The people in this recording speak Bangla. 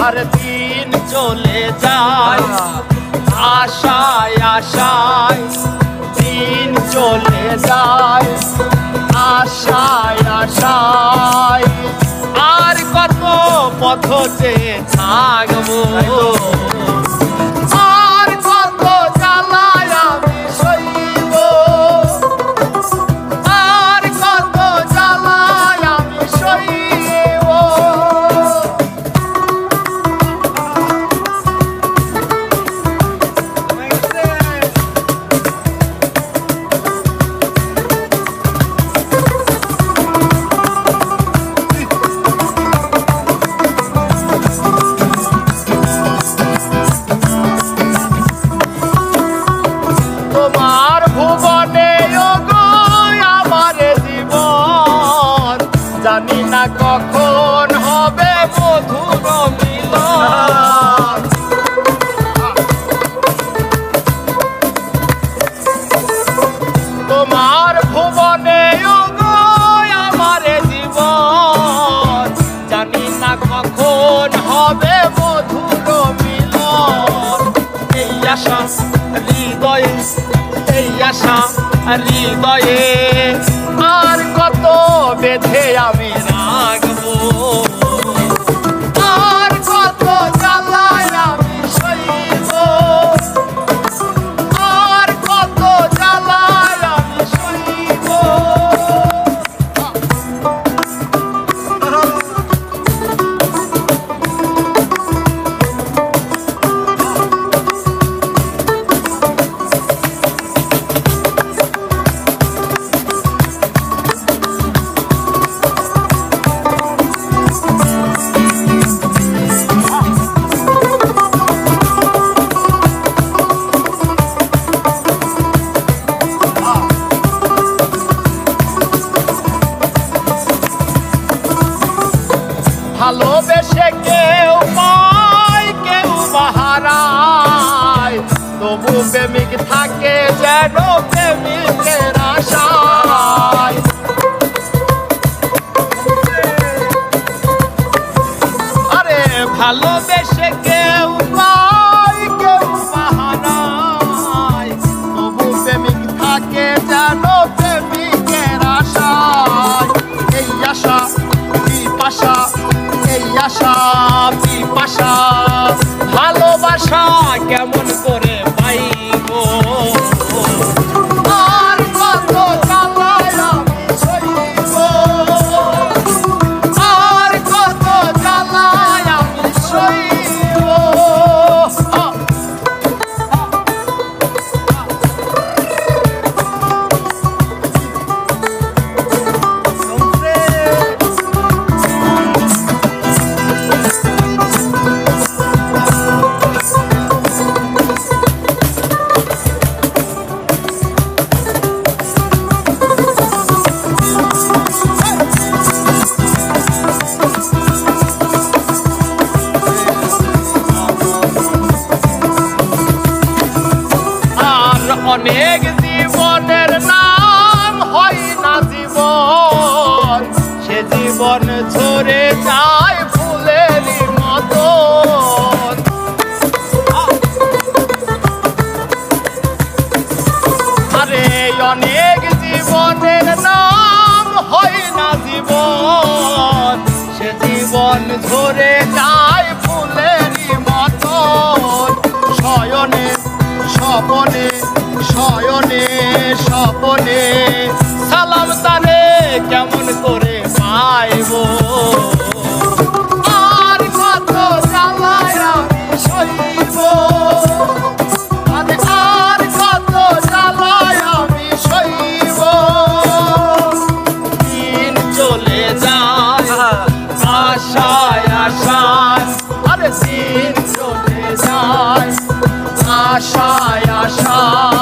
আর দিন চলে যায় আশায় আশায়, দিন চলে যায় আশায় আশায়। আর কত পথ যে থাকবো, আর কত জ্বালায় আমি সইব, আর কত জ্বালায় আমি সইব। তোমার ভুবনে ওগো আমার জীবন, জানি না কখন হবে মধুর মিলন। তোমার ভুবনে ওগো আমার জীবন, জানি না কখন হবে মধুর মিলন। এই আশা হৃদয়ে, এই আশা হৃদয়ে, আর কত বেঁধে আমি রাখবো, আর কত জ্বালায় আমি সইব, আর কত জ্বালায় আমি সইব। ভালোবেসে কেউ পায় কেউ হারায়, তবু প্রেমিক থাকে যেন প্রেমিকের আশায়। আরে ভালোবেসে কেউ পায় কেউ হারায়, তবু প্রেমিক থাকে যেন প্রেমিকের আশায়। এই আশা পিপাসা, এই আশা পিপাসা, ভালোবাসা কেমন করে পাইব, আর কত জ্বালায় আমি সইব, আর কত জ্বালায় আমি সইব। অনেক জীবনের নাম হয় না জীবন, সে জীবন ঝরে যায় ফুলেরই মতন। আরে অনেক জীবনের নাম হয় না জীবন, সে জীবন ঝরে যায় ফুলেরই মতন। শয়নে স্বপনে, শয়নে স্বপনে, সালাম তারে কেমন করে পাইব, আর কত জ্বালায় আমি সইব, আর কত জ্বালায় আমি সইব। দিন চলে যায় আশায় আশায়, আরে দিন চলে যায় আশায় আশায়।